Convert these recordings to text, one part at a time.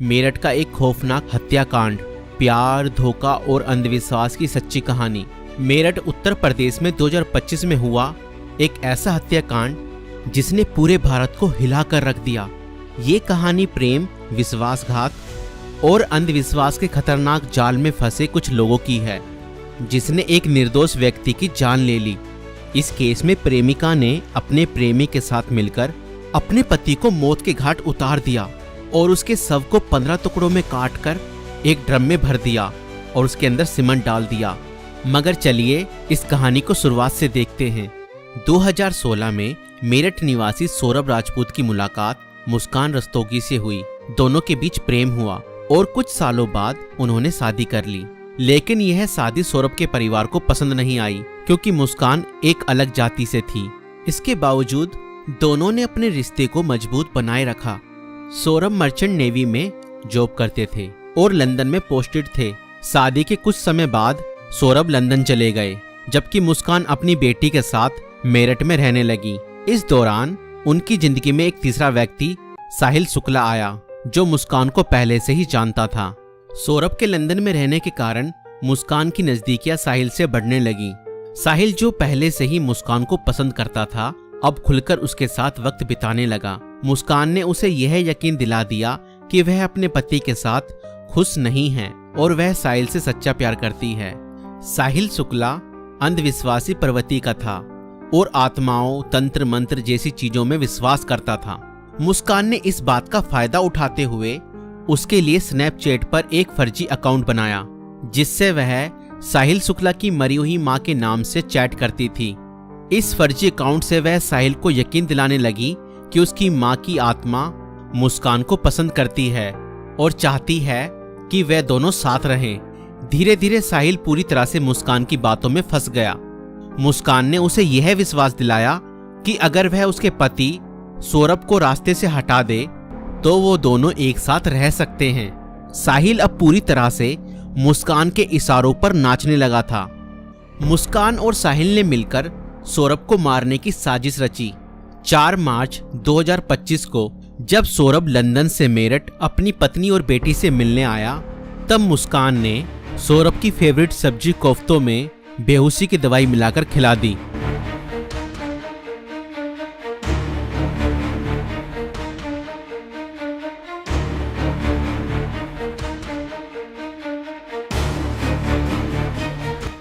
मेरठ का एक खौफनाक हत्याकांड, प्यार, धोखा और अंधविश्वास की सच्ची कहानी। मेरठ उत्तर प्रदेश में 2025 में हुआ एक ऐसा हत्याकांड जिसने पूरे भारत को हिला कर रख दिया। ये कहानी प्रेम, विश्वासघात और अंधविश्वास के खतरनाक जाल में फंसे कुछ लोगों की है, जिसने एक निर्दोष व्यक्ति की जान ले ली। इस केस में प्रेमिका ने अपने प्रेमी के साथ मिलकर अपने पति को मौत के घाट उतार दिया और उसके शव को 15 टुकड़ों में काटकर एक ड्रम में भर दिया और उसके अंदर सीमेंट डाल दिया। मगर चलिए इस कहानी को शुरुआत से देखते हैं। 2016 में मेरठ निवासी सौरभ राजपूत की मुलाकात मुस्कान रस्तोगी से हुई। दोनों के बीच प्रेम हुआ और कुछ सालों बाद उन्होंने शादी कर ली। लेकिन यह शादी सौरभ के परिवार को पसंद नहीं आई, क्योंकि मुस्कान एक अलग जाति से थी। इसके बावजूद दोनों ने अपने रिश्ते को मजबूत बनाए रखा। सौरभ मर्चेंट नेवी में जॉब करते थे और लंदन में पोस्टेड थे। शादी के कुछ समय बाद सौरभ लंदन चले गए, जबकि मुस्कान अपनी बेटी के साथ मेरठ में रहने लगी। इस दौरान उनकी जिंदगी में एक तीसरा व्यक्ति साहिल शुक्ला आया, जो मुस्कान को पहले से ही जानता था। सौरभ के लंदन में रहने के कारण मुस्कान की नजदीकियां साहिल से बढ़ने लगी। साहिल, जो पहले से ही मुस्कान को पसंद करता था, अब खुलकर उसके साथ वक्त बिताने लगा। मुस्कान ने उसे यह यकीन दिला दिया कि वह अपने पति के साथ खुश नहीं है और वह साहिल से सच्चा प्यार करती है। साहिल शुक्ला अंधविश्वासी प्रवृत्ति का था और आत्माओं, तंत्र मंत्र जैसी चीजों में विश्वास करता था। मुस्कान ने इस बात का फायदा उठाते हुए उसके लिए स्नैपचैट पर एक फर्जी अकाउंट बनाया, जिससे वह साहिल शुक्ला की मरी हुई मां के नाम से चैट करती थी। इस फर्जी अकाउंट से वह साहिल को यकीन दिलाने लगी कि उसकी मां की आत्मा मुस्कान को पसंद करती है और चाहती है कि वे दोनों साथ रहें। धीरे धीरे साहिल पूरी तरह से मुस्कान की बातों में फंस गया। मुस्कान ने उसे यह विश्वास दिलाया कि अगर वह उसके पति सौरभ को रास्ते से हटा दे तो वो दोनों एक साथ रह सकते हैं। साहिल अब पूरी तरह से मुस्कान के इशारों पर नाचने लगा था। मुस्कान और साहिल ने मिलकर सौरभ को मारने की साजिश रची। 4 मार्च 2025 को जब सौरभ लंदन से मेरठ अपनी पत्नी और बेटी से मिलने आया, तब मुस्कान ने सौरभ की फेवरेट सब्जी कोफ्तों में बेहोशी की दवाई मिलाकर खिला दी।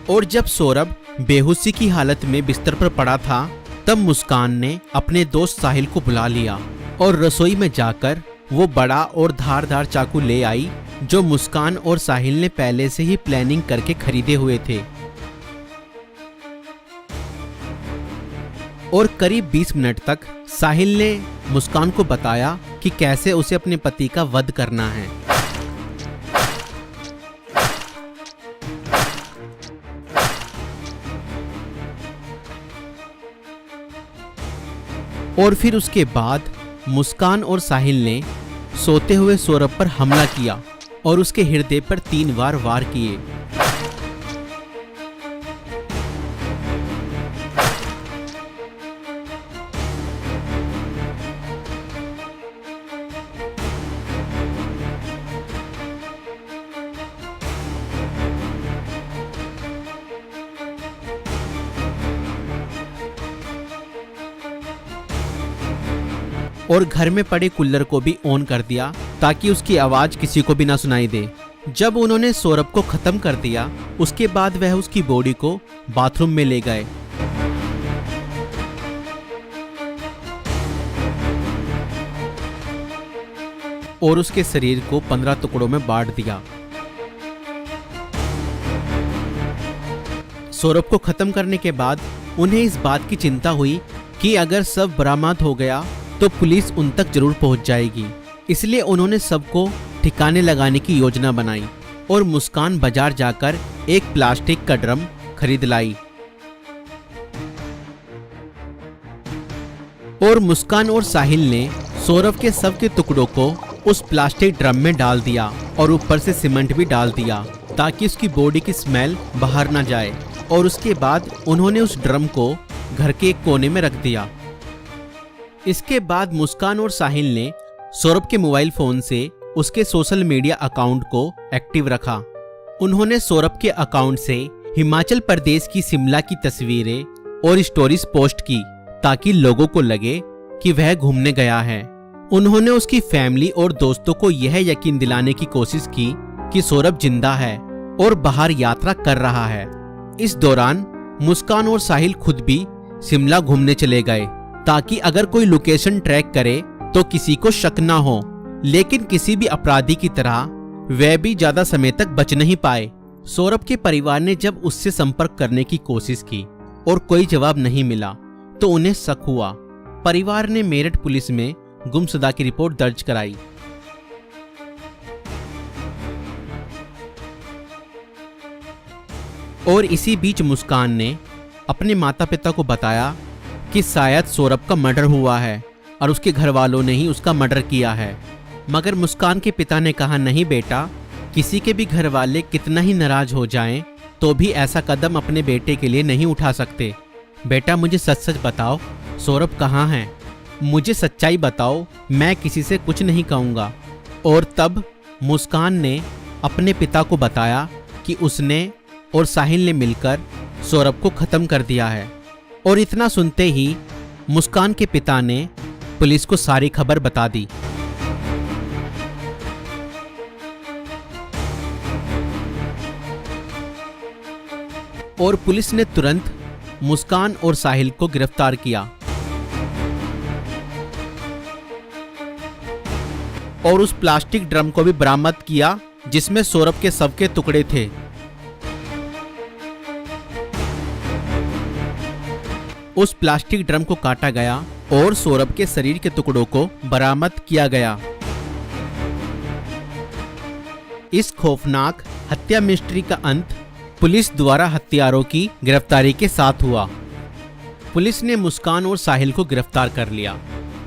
और जब सौरभ बेहोशी की हालत में बिस्तर पर पड़ा था, तब मुस्कान ने अपने दोस्त साहिल को बुला लिया और रसोई में जाकर वो बड़ा और धारदार चाकू ले आई, जो मुस्कान और साहिल ने पहले से ही प्लानिंग करके खरीदे हुए थे। और करीब 20 मिनट तक साहिल ने मुस्कान को बताया कि कैसे उसे अपने पति का वध करना है। और फिर उसके बाद मुस्कान और साहिल ने सोते हुए सौरभ पर हमला किया और उसके हृदय पर 3 बार वार किए। और घर में पड़े कूलर को भी ऑन कर दिया ताकि उसकी आवाज किसी को भी ना सुनाई दे। जब उन्होंने सौरभ को खत्म कर दिया, उसके बाद वह उसकी बॉडी को बाथरूम में ले गए। और उसके शरीर को 15 टुकड़ों में बांट दिया। सौरभ को खत्म करने के बाद उन्हें इस बात की चिंता हुई कि अगर सब बरामद हो गया तो पुलिस उन तक जरूर पहुंच जाएगी। इसलिए उन्होंने सबको ठिकाने लगाने की योजना बनाई और मुस्कान बाजार जाकर एक प्लास्टिक का ड्रम खरीद लाई। और मुस्कान और साहिल ने सौरभ के शव के टुकड़ों को उस प्लास्टिक ड्रम में डाल दिया और ऊपर से सीमेंट भी डाल दिया ताकि उसकी बॉडी की स्मेल बाहर ना जाए। और उसके बाद उन्होंने उस ड्रम को घर के एक कोने में रख दिया। इसके बाद मुस्कान और साहिल ने सौरभ के मोबाइल फोन से उसके सोशल मीडिया अकाउंट को एक्टिव रखा। उन्होंने सौरभ के अकाउंट से हिमाचल प्रदेश की शिमला की तस्वीरें और स्टोरीज पोस्ट की ताकि लोगों को लगे कि वह घूमने गया है। उन्होंने उसकी फैमिली और दोस्तों को यह यकीन दिलाने की कोशिश की कि सौरभ जिंदा है और बाहर यात्रा कर रहा है। इस दौरान मुस्कान और साहिल खुद भी शिमला घूमने चले गए ताकि अगर कोई लोकेशन ट्रैक करे तो किसी को शक ना हो, लेकिन किसी भी अपराधी की तरह वह भी ज्यादा समय तक बच नहीं पाए। सौरभ के परिवार ने जब उससे संपर्क करने की कोशिश की और कोई जवाब नहीं मिला तो उन्हें शक हुआ। परिवार ने मेरठ पुलिस में गुमशुदा की रिपोर्ट दर्ज कराई। और इसी बीच मुस्कान ने अपने माता पिता को बताया कि शायद सौरभ का मर्डर हुआ है और उसके घर वालों ने ही उसका मर्डर किया है। मगर मुस्कान के पिता ने कहा, नहीं बेटा, किसी के भी घर वाले कितना ही नाराज हो जाएं तो भी ऐसा कदम अपने बेटे के लिए नहीं उठा सकते। बेटा, मुझे सच सच बताओ, सौरभ कहाँ है? मुझे सच्चाई बताओ, मैं किसी से कुछ नहीं कहूँगा। और तब मुस्कान ने अपने पिता को बताया कि उसने और साहिल ने मिलकर सौरभ को खत्म कर दिया है। और इतना सुनते ही मुस्कान के पिता ने पुलिस को सारी खबर बता दी। और पुलिस ने तुरंत मुस्कान और साहिल को गिरफ्तार किया और उस प्लास्टिक ड्रम को भी बरामद किया जिसमें सौरभ के शव के टुकड़े थे। उस प्लास्टिक ड्रम को काटा गया और सौरभ के शरीर के टुकड़ों को बरामद किया गया। इस खौफनाक हत्या मिस्ट्री का अंत पुलिस द्वारा हत्यारों की गिरफ्तारी के साथ हुआ। पुलिस ने मुस्कान और साहिल को गिरफ्तार कर लिया।